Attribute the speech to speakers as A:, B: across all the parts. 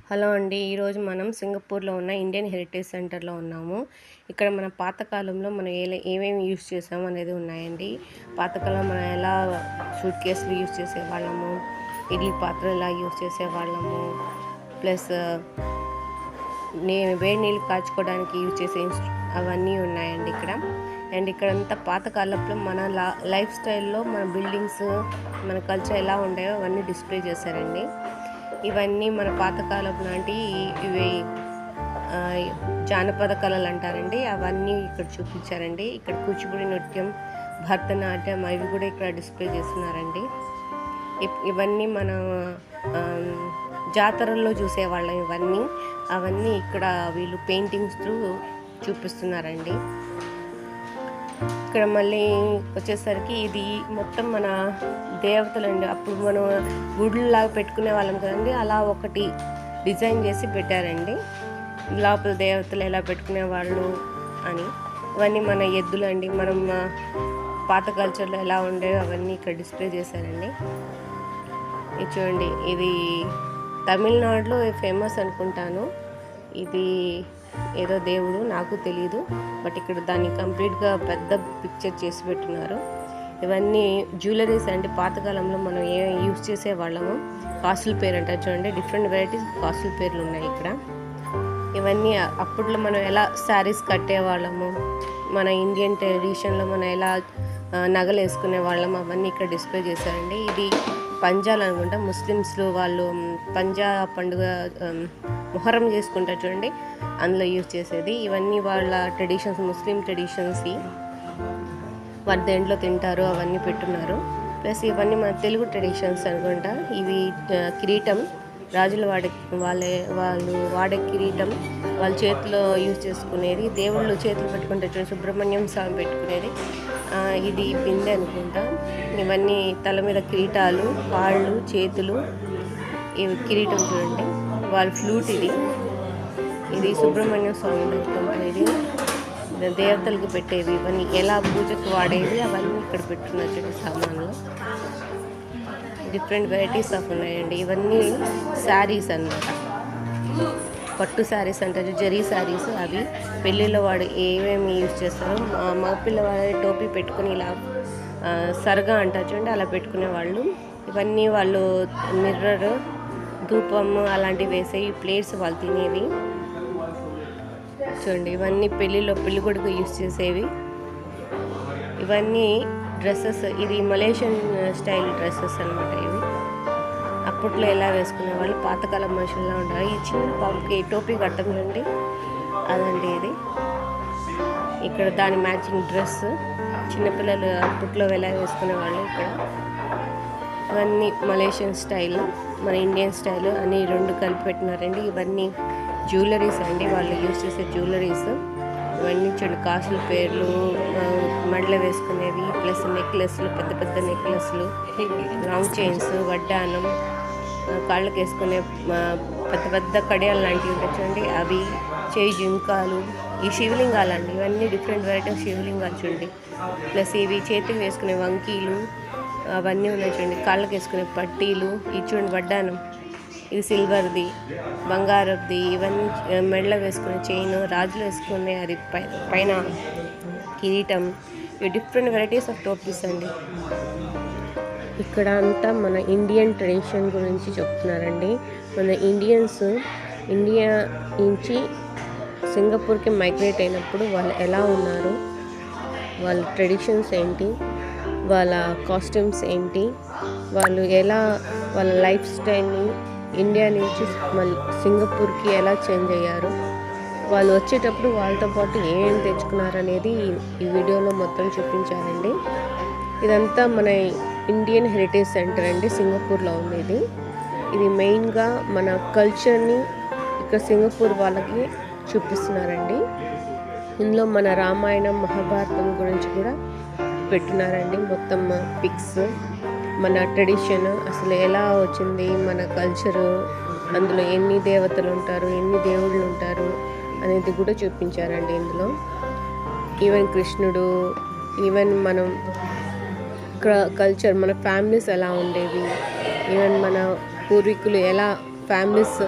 A: Hello అండి. ఈరోజు మనం సింగపూర్‌లో ఉన్న ఇండియన్ హెరిటేజ్ సెంటర్‌లో ఉన్నాము. ఇక్కడ మన పాతకాలంలో మనం ఏమేమి యూజ్ చేసాము అనేది ఉన్నాయండి. పాతకాలంలో మనం ఎలా సూట్ కేసులు యూజ్ చేసేవాళ్ళము, ఇడ్లీ పాత్రలు ఎలా యూజ్ చేసేవాళ్ళము, ప్లస్ వేడి నీళ్ళు కాచుకోవడానికి యూజ్ చేసే అవన్నీ ఉన్నాయండి ఇక్కడ. అండ్ ఇక్కడంతా పాతకాలంలో మన లైఫ్ స్టైల్‌లో మన బిల్డింగ్స్, మన కల్చర్ ఎలా ఉండేవో అవన్నీ డిస్ప్లే చేశారండి. ఇవన్నీ మన పాతకాలం లాంటి ఇవి జానపద కళలు అంటారండి. అవన్నీ ఇక్కడ చూపించారండి. ఇక్కడ కూచిపూడి నృత్యం, భరతనాట్యం అవి కూడా ఇక్కడ డిస్ప్లే చేస్తున్నారండి. ఇవన్నీ మనం జాతరల్లో చూసేవాళ్ళం. అవన్నీ ఇక్కడ వీళ్ళు పెయింటింగ్స్ త్రూ చూపిస్తున్నారండి. ఇక్కడ మళ్ళీ వచ్చేసరికి ఇది మొత్తం మన దేవతలండి. అప్పుడు మనం గుడులాగా పెట్టుకునే వాళ్ళం కదండి, అలా ఒకటి డిజైన్ చేసి పెట్టారండి. లోపల దేవతలు ఎలా పెట్టుకునేవాళ్ళు అని. ఇవన్నీ మన ఎద్దులండి. మనం పాత కల్చర్లో ఎలా ఉండేవో అవన్నీ ఇక్కడ డిస్ప్లే చేశారండి. ఇది చూడండి, ఇది తమిళనాడులో ఫేమస్ అనుకుంటాను. ఇది ఏదో దేవుడు, నాకు తెలీదు, బట్ ఇక్కడ దాన్ని కంప్లీట్గా పెద్ద పిక్చర్ చేసి పెట్టున్నారు. ఇవన్నీ జ్యువెలరీస్ అండి. పాతకాలంలో మనం యూజ్ చేసేవాళ్ళము. కాసుల పేరు అంటారు చూడండి, డిఫరెంట్ వెరైటీస్ కాసుల పేర్లు ఉన్నాయి ఇక్కడ. ఇవన్నీ అప్పట్లో మనం ఎలా శారీస్ కట్టేవాళ్ళము, మన ఇండియన్ ట్రెడిషన్లో మనం ఎలా నగలు వేసుకునే వాళ్ళము, అవన్నీ ఇక్కడ డిస్ప్లే చేశారండి. ఇది పంజాలు అనుకుంటా, ముస్లిమ్స్లో వాళ్ళు పంజా పండుగ మొహరం చేసుకుంటారు చూడండి, అందులో యూజ్ చేసేది. ఇవన్నీ వాళ్ళ ట్రెడిషన్స్, ముస్లిం ట్రెడిషన్స్. వారి దేంట్లో తింటారు అవన్నీ పెట్టున్నారు. ప్లస్ ఇవన్నీ మన తెలుగు ట్రెడిషన్స్ అనుకుంటా. ఇవి కిరీటం, రాజులు వాళ్ళు వాడే కిరీటం, వాళ్ళ చేతిలో యూజ్ చేసుకునేది. దేవుళ్ళు చేతులు పెట్టుకుంటే చూడండి, సుబ్రహ్మణ్యం స్వామి పెట్టుకునేది. ఇది బిందె అనుకుంటా. ఇవన్నీ తల మీద కిరీటాలు, కాళ్ళు, చేతులు, ఇవి కిరీటం చూడండి. వాళ్ళ ఫ్లూట్ ఇది సుబ్రహ్మణ్య స్వామి అనుకుంటా. ఇది దేవతలకు పెట్టేవి. ఇవన్నీ ఎలా పూజకు వాడేవి అవన్నీ ఇక్కడ పెట్టున్నారు చూడండి సామాన్లు. డిఫరెంట్ వెరైటీస్ ఆఫ్ ఉన్నాయండి. ఇవన్నీ శారీస్ అన్నమాట, పట్టు శారీస్ అంటారు, జరీ శారీస్. అవి పెళ్ళిళ్ళలో వాడు ఏమేమి యూజ్ చేస్తారో, మగపిల్లవాడి టోపీ పెట్టుకుని ఇలా సరగా అంటారు చూడండి, అలా పెట్టుకునే వాళ్ళు. ఇవన్నీ వాళ్ళు మిర్రర్, ధూపం అలాంటివి వేసేవి, ప్లేట్స్ వాళ్ళు తినేవి చూడండి. ఇవన్నీ పెళ్ళిలో పెళ్ళికొడుకు యూజ్ చేసేవి. ఇవన్నీ డ్రెస్సెస్, ఇది మలేషియన్ స్టైల్ డ్రెస్సెస్ అనమాట. ఇవి అప్పట్లో ఎలా వేసుకునే వాళ్ళు, పాతకాలం మనుషుల్లో ఉంటారు. ఈ చిన్న పాపకి టోపీ కట్టం చూడండి, అదండి ఇది. ఇక్కడ దాని మ్యాచింగ్ డ్రెస్ చిన్నపిల్లలు అప్పట్లో ఎలా వేసుకునే వాళ్ళు. ఇక్కడ ఇవన్నీ మలేషియన్ స్టైల్, మన ఇండియన్ స్టైల్ అని రెండు కలిపి పెట్టినారండి. ఇవన్నీ జ్యువెలరీస్ అండి, వాళ్ళు యూజ్ చేసే జ్యువెలరీస్. ఇవన్నీ చూడండి, కాసుల పేర్లు, మెడలో వేసుకునేవి, ప్లస్ నెక్లెస్లు, పెద్ద పెద్ద నెక్లెస్లు, లాంగ్ చైన్స్, వడ్డానం, కాళ్ళకి వేసుకునే పెద్ద పెద్ద కడియాలు లాంటివి ఉంటాయి చూడండి, అవి, చేయి జుంకాలు, ఈ శివలింగాలండి. ఇవన్నీ డిఫరెంట్ వెరైటీ ఆఫ్ శివలింగాలు చూడండి. ప్లస్ ఇవి చేతికి వేసుకునే వంకీలు అవన్నీ ఉన్నాయి చూడండి, కాళ్ళకి వేసుకునే పట్టీలు. ఇది చూడండి వడ్డానం, ఇది సిల్వర్ది, బంగారది. ఇవన్నీ మెడలో వేసుకునే చైన్, రాజులు వేసుకునే అది పైన కిరీటం. ఇవి డిఫరెంట్ వెరైటీస్ ఆఫ్ టోపీస్ అండి. ఇక్కడ అంతా మన ఇండియన్ ట్రెడిషన్ గురించి చెప్తున్నారండి. మన ఇండియన్స్ ఇండియా నుంచి సింగపూర్కి మైగ్రేట్ అయినప్పుడు వాళ్ళు ఎలా ఉన్నారు, వాళ్ళ ట్రెడిషన్స్ ఏంటి, వాళ్ళ కాస్ట్యూమ్స్ ఏంటి, వాళ్ళు ఎలా వాళ్ళ లైఫ్ స్టైల్ని ఇండియా నుంచి మళ్ళీ సింగపూర్కి ఎలా చేంజ్ అయ్యారు, వాళ్ళు వచ్చేటప్పుడు వాళ్ళతో పాటు ఏమేమి తెచ్చుకున్నారు అనేది ఈ వీడియోలో మొత్తం చూపించారండి. ఇదంతా మన ఇండియన్ హెరిటేజ్ సెంటర్ అండి, సింగపూర్లో ఉంది. ఇది మెయిన్గా మన కల్చర్ని ఇక్కడ సింగపూర్ వాళ్ళకి చూపిస్తున్నారండి. ఇందులో మన రామాయణం, మహాభారతం గురించి కూడా పెట్టినారండి. మొత్తం పిక్స్, మన ట్రెడిషన్ అసలు ఎలా వచ్చింది, మన కల్చరు, అందులో ఎన్ని దేవతలు ఉంటారు, ఎన్ని దేవుళ్ళు ఉంటారు అనేది కూడా చూపించారండి ఇందులో. ఈవెన్ కృష్ణుడు, ఈవెన్ మనం కల్చర్, మన ఫ్యామిలీస్ ఎలా ఉండేవి, ఈవెన్ మన పూర్వీకులు ఎలా ఫ్యామిలీస్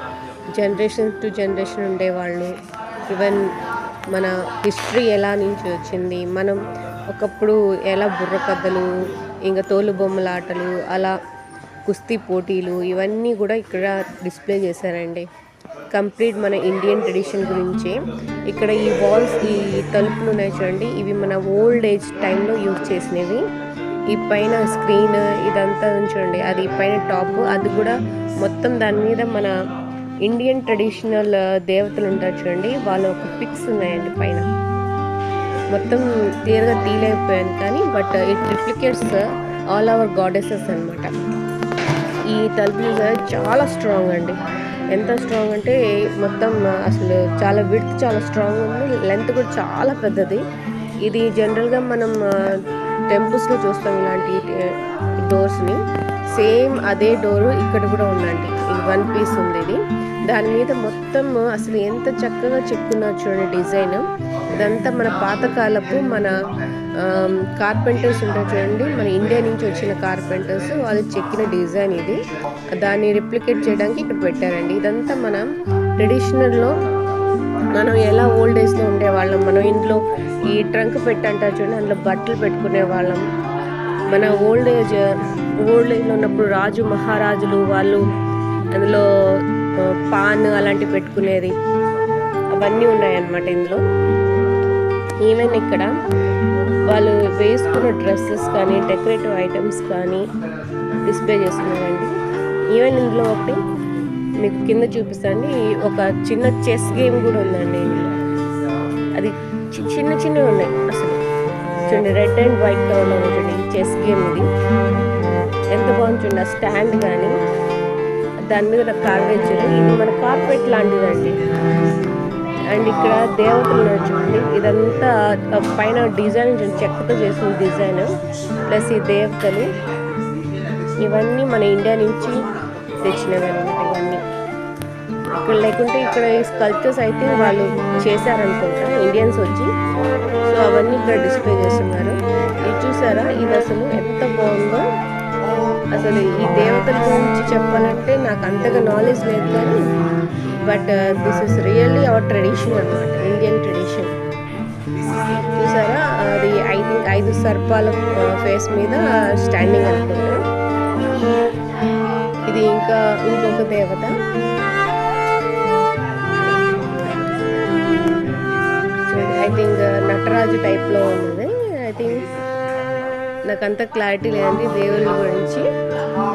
A: జనరేషన్ టు జనరేషన్ ఉండేవాళ్ళు. ఈవెన్ మన హిస్టరీ ఎలా నుంచి వచ్చింది, మనం ఒకప్పుడు ఎలా బుర్ర కథలు, ఇంకా తోలు బొమ్మల ఆటలు, అలా కుస్తీ పోటీలు ఇవన్నీ కూడా ఇక్కడ డిస్ప్లే చేశారండి. కంప్లీట్ మన ఇండియన్ ట్రెడిషన్ గురించి. ఇక్కడ ఈ వాల్స్, ఈ తలుపులు ఉన్నాయి చూడండి, ఇవి మన ఓల్డ్ ఏజ్ టైంలో యూజ్ చేసినవి. ఈ పైన స్క్రీన్ ఇదంతా చూడండి, అది పైన టాప్, అది కూడా మొత్తం దాని మీద మన ఇండియన్ ట్రెడిషనల్ దేవతలు ఉంటారు చూడండి, వాళ్ళ ఒక పిక్స్ ఉన్నాయండి పైన. మొత్తం క్లియర్గా తీయలేకపోయాను కానీ but it replicates all our goddesses అనమాట. ఈ తలుపులు చాలా స్ట్రాంగ్ అండి. ఎంత స్ట్రాంగ్ అంటే మొత్తం అసలు చాలా విడ్త్ చాలా స్ట్రాంగ్ ఉంది, లెంత్ కూడా చాలా పెద్దది. ఇది జనరల్గా మనం టెంపుల్స్లో చూస్తాం ఇలాంటి డోర్స్ని. సేమ్ అదే డోరు ఇక్కడ కూడా ఉందండి. ఇది 1 పీస్ ఉంది. ఇది దాని మీద మొత్తం అసలు ఎంత చక్కగా చెక్కున్నారు చూడండి డిజైన్. ఇదంతా మన పాతకాలపు మన కార్పెంటర్స్ ఉంటారు చూడండి, మన ఇండియా నుంచి వచ్చిన కార్పెంటర్స్ వాళ్ళు చెక్కిన డిజైన్ ఇది. దాన్ని రిప్లికేట్ చేయడానికి ఇక్కడ పెట్టారండి. ఇదంతా మన ట్రెడిషనల్లో మనం ఎలా ఓల్డ్ ఏజ్లో ఉండేవాళ్ళం. మనం ఇంట్లో ఈ ట్రంక్ పెట్టి అంటారు చూడండి, అందులో బట్టలు పెట్టుకునే వాళ్ళం. మన ఓల్డ్ ఏజ్లో ఉన్నప్పుడు రాజు మహారాజులు వాళ్ళు అందులో పాన్ అలాంటివి పెట్టుకునేది, అవన్నీ ఉన్నాయన్నమాట ఇందులో. ఈవెన్ ఇక్కడ వాళ్ళు వేసుకున్న డ్రెస్సెస్ కానీ డెకరేటివ్ ఐటమ్స్ కానీ డిస్ప్లే చేస్తున్నారండి. ఈవెన్ ఇందులో ఒకటి మీకు కింద చూపిస్తాండి, ఒక చిన్న చెస్ గేమ్ కూడా ఉందండి ఇందులో. అది చిన్నవి ఉన్నాయి అసలు చూడండి, రెడ్ అండ్ వైట్ కలర్లో ఉంటుంది చెస్ గేమ్. ఇది ఎంత బాగుంది చూడండి, ఆ స్టాండ్ కానీ దాని మీద కార్వేచర్, ఇది మన కార్పెట్ లాంటిదండి. అండ్ ఇక్కడ దేవతలు చూడండి, ఇదంతా పైన డిజైన్ చెక్కతో చేసిన డిజైన్, ప్లస్ ఈ దేవతలు ఇవన్నీ మన ఇండియా నుంచి తెచ్చినవి అనమాట. ఇవన్నీ ఇక్కడ లేకుంటే ఇక్కడ ఈ స్కల్ప్చర్స్ అయితే వాళ్ళు చేశారనుకుంటా ఇండియన్స్ వచ్చి, సో అవన్నీ ఇక్కడ డిస్ప్లే చేస్తున్నారు. ఇది చూసారా, ఇది అసలు ఎంత బాగుందో. అసలు ఈ దేవతల గురించి చెప్పాలంటే నాకు అంతగా నాలెడ్జ్ లేదు కానీ but this is really hour tradition అనమాట, ఇండియన్ ట్రెడిషన్. చూసారా, అది ఐ థింక్ 5 సర్పాల ఫేస్ మీద స్టాండింగ్ అనుకుంటా. ఇది ఇంకా ఇంకొక దేవత. ఐ థింక్ నటరాజు టైప్లో ఉన్నది. ఐ థింక్ నాకు అంత క్లారిటీ లేదండి దేవుళ్ళ గురించి,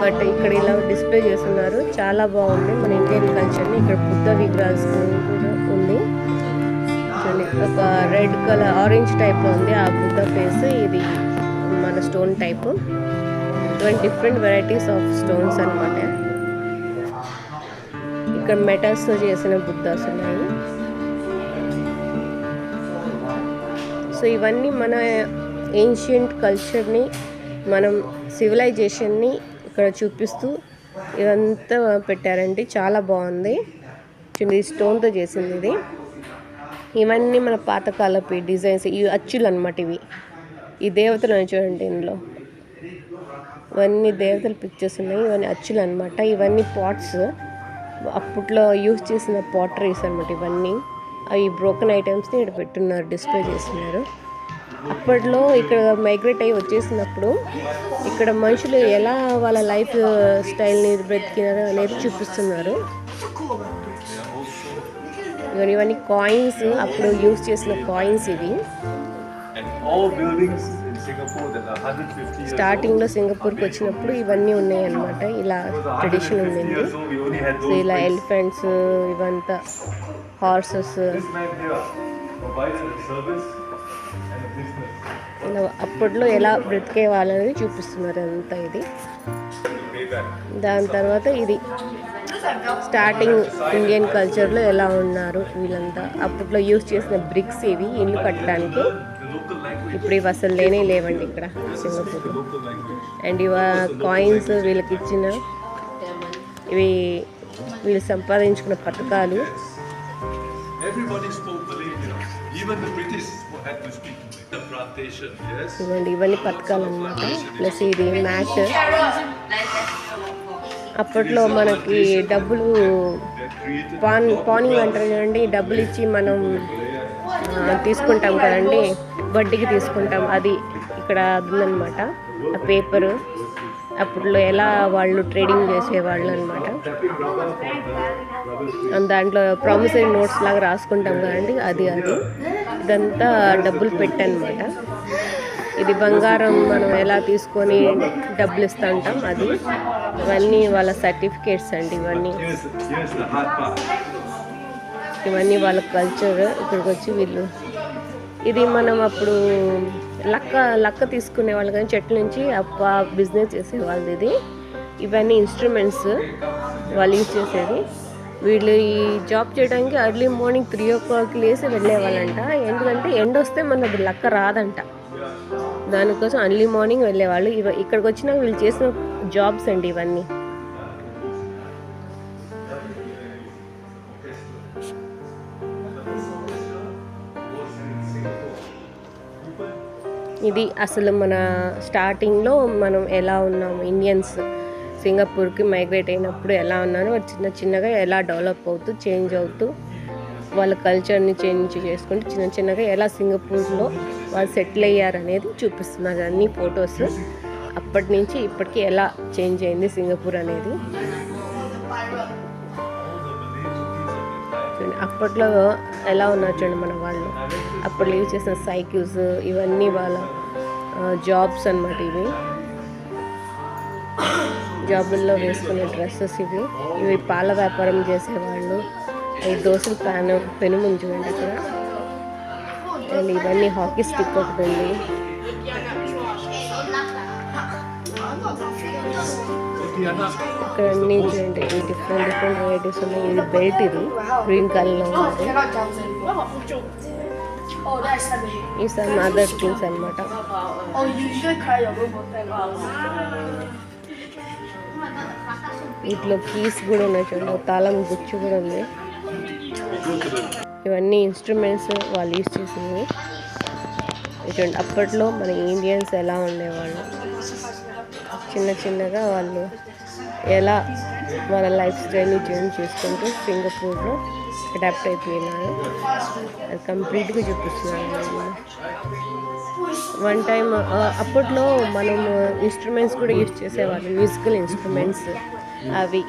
A: బట్ ఇక్కడ ఇలా డిస్ప్లే చేస్తున్నారు. చాలా బాగుంది మన ఇండియన్ కల్చర్ని. ఇక్కడ బుద్ధ విగ్రహాలు కూడా ఉంది చూడండి, ఒక రెడ్ కలర్ ఆరెంజ్ టైప్లో ఉంది ఆ బుద్ధ ఫేస్. ఇది మన stone type. Different varieties of stones అనమాట. ఇక్కడ మెటల్స్తో చేసిన బుద్ధాస్ ఉన్నాయి. సో ఇవన్నీ మన ఏన్షియంట్ కల్చర్ని, మనం సివిలైజేషన్ని ఇక్కడ చూపిస్తూ ఇదంతా పెట్టారండి. చాలా బాగుంది చూడండి, స్టోన్తో చేసింది ఇది. ఇవన్నీ మన పాతకాలపు డిజైన్స్, ఇవి అచ్చులు అనమాట. ఇవి ఈ దేవతలు చూడండి, ఇందులో ఇవన్నీ దేవతల పిక్చర్స్ ఉన్నాయి. ఇవన్నీ అచ్చులు అనమాట. ఇవన్నీ పాట్స్, అప్పట్లో యూజ్ చేసిన పాటరీస్ అనమాట. ఇవన్నీ అవి బ్రోకెన్ ఐటమ్స్ని ఇక్కడ పెట్టున్నారు, డిస్ప్లే చేస్తున్నారు. అప్పట్లో ఇక్కడ మైగ్రేట్ అయ్యి వచ్చేసినప్పుడు ఇక్కడ మనుషులు ఎలా వాళ్ళ లైఫ్ స్టైల్ని బ్రతికినారు అనేది చూపిస్తున్నారు. ఇవన్నీ కాయిన్స్, అప్పుడు యూజ్ చేసిన కాయిన్స్ ఇవి. స్టార్టింగ్లో సింగపూర్కి వచ్చినప్పుడు ఇవన్నీ ఉన్నాయి అన్నమాట. ఇలా ట్రెడిషన్ ఉండింది. సో ఇలా ఎలిఫెంట్స్, ఇవంతా హార్సెస్, ఇలా అప్పట్లో ఎలా బ్రతికే వాళ్ళని చూపిస్తున్నారు అంతా ఇది. దాని తర్వాత ఇది స్టార్టింగ్ ఇండియన్ కల్చర్లో ఎలా ఉన్నారు వీళ్ళంతా. అప్పట్లో యూజ్ చేసిన బ్రిక్స్ ఇవి ఇల్లు కట్టడానికి. ఇప్పుడు ఇవి అసలు లేవండి ఇక్కడ సింగపూర్లో. అండ్ ఇవ కాయిన్స్ వీళ్ళకి ఇచ్చిన, ఇవి వీళ్ళు సంపాదించుకున్న పథకాలు. ఇవ్వండి, ఇవన్నీ పథకాలు అన్నమాట. ప్లస్ ఇది మ్యాట్. అప్పట్లో మనకి డబ్బులు పానింగ్ అంటారు చూడండి, డబ్బులు ఇచ్చి మనం తీసుకుంటాం కదండి, వడ్డీకి తీసుకుంటాం, అది ఇక్కడ ఉందన్నమాట. ఆ పేపరు అప్పట్లో ఎలా వాళ్ళు ట్రేడింగ్ చేసేవాళ్ళు అనమాట. దాంట్లో ప్రామిసరీ నోట్స్ లాగా రాసుకుంటాం కదండి, అది ఇదంతా డబ్బులు పెట్టనమాట. ఇది బంగారం మనం ఎలా తీసుకొని డబ్బులు ఇస్తూ ఉంటాం, అది ఇవన్నీ వాళ్ళ సర్టిఫికేట్స్ అండి. ఇవన్నీ వాళ్ళ కల్చర్. ఇక్కడికి వచ్చి వీళ్ళు ఇది మనం అప్పుడు లక్క తీసుకునే వాళ్ళు కానీ చెట్ల నుంచి బిజినెస్ చేసేవాళ్ళు. ఇవన్నీ ఇన్స్ట్రుమెంట్స్ వాళ్ళు యూజ్ చేసేది. వీళ్ళు ఈ జాబ్ చేయడానికి ఎర్లీ మార్నింగ్ 3 o'clock లేసి వెళ్ళేవాళ్ళంట. ఎందుకంటే ఎండ వస్తే మనది లక్క రాదంట, దానికోసం ఎర్లీ మార్నింగ్ వెళ్ళేవాళ్ళు. ఇక్కడికి వచ్చినాక వీళ్ళు చేసిన జాబ్స్ అండి ఇవన్నీ. ఇది అసలు మన స్టార్టింగ్లో మనం ఎలా ఉన్నాము, ఇండియన్స్ సింగపూర్కి మైగ్రేట్ అయినప్పుడు ఎలా ఉన్నారో చిన్నగా ఎలా డెవలప్ అవుతూ చేంజ్ అవుతూ వాళ్ళ కల్చర్ని చేంజ్ చేసుకుంటూ చిన్నగా ఎలా సింగపూర్లో వాళ్ళు సెటిల్ అయ్యారనేది చూపిస్తున్నారు అన్ని ఫొటోస్. అప్పటి నుంచి ఇప్పటికీ ఎలా చేంజ్ అయింది సింగపూర్ అనేది. అప్పట్లో ఎలా ఉన్నారు చూడండి మన వాళ్ళు. అప్పుడు లీవ్ చేసిన సైకిల్స్, ఇవన్నీ వాళ్ళ జాబ్స్ అన్నమాట. ఇవి జాబుల్లో వేసుకునే డ్రెస్సెస్. ఇవి పాల వ్యాపారం చేసేవాళ్ళు. ఈ దోశల పెనుముంది చూడండి అక్కడ. అండ్ ఇవన్నీ హాకీ స్టిక్ ఒకటి ఉంది. ఇక్కడ అన్నీ చూడండి డిఫరెంట్ వెరైటీస్ ఉన్నాయి. ఇది బెల్ట్, ఇది గ్రీన్ కలర్లో ఉంది. ఈ సమ్ అదర్ థింగ్స్ అనమాట. వీటిలో కీస్ కూడా ఉన్నాయి చూడండి, తాళం గుచ్చు కూడా ఉంది. ఇవన్నీ ఇన్స్ట్రుమెంట్స్ వాళ్ళు యూజ్ చేసినవి చూడండి. అప్పట్లో మన ఇండియన్స్ ఎలా ఉండేవాళ్ళు, చిన్నగా వాళ్ళు ఎలా వాళ్ళ లైఫ్ స్టైల్ని చేంజ్ చేసుకుంటూ సింగపూర్లో అడాప్ట్ అయిపోయినారు. అది కంప్లీట్గా చూపిస్తున్నాను. వన్ టైం అప్పట్లో మనము ఇన్స్ట్రుమెంట్స్ కూడా యూజ్ చేసేవాళ్ళు, మ్యూజికల్ ఇన్స్ట్రుమెంట్స్.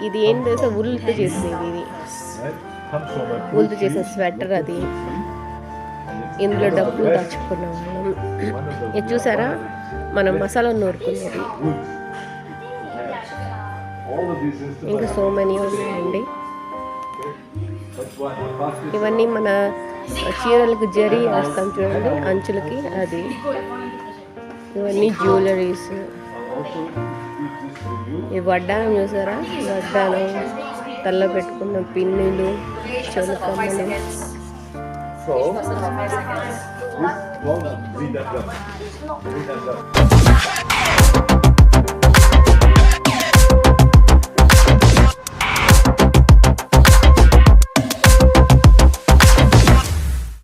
A: ఇది ఏం తెలుసా, ఊళ్ళతో చేసేది. ఇది ఊళ్ళతో చేసిన స్వెటర్. అది ఇందులో డబ్బులు దాచుకున్న వాళ్ళం. ఇది చూసారా, మనం మసాలా నూరుకునేది. ఇంకా సో మెనీ ఉన్నాయండి. ఇవన్నీ మన చీరలకు జరీ వేస్తాం చూడండి అంచులకి, అది. ఇవన్నీ జ్యువెలరీస్. ఈ వడ్డానం చూసారా, వడ్డానం, తల్ల పెట్టుకున్న పిన్నులు, చెవుల కమ్మలు.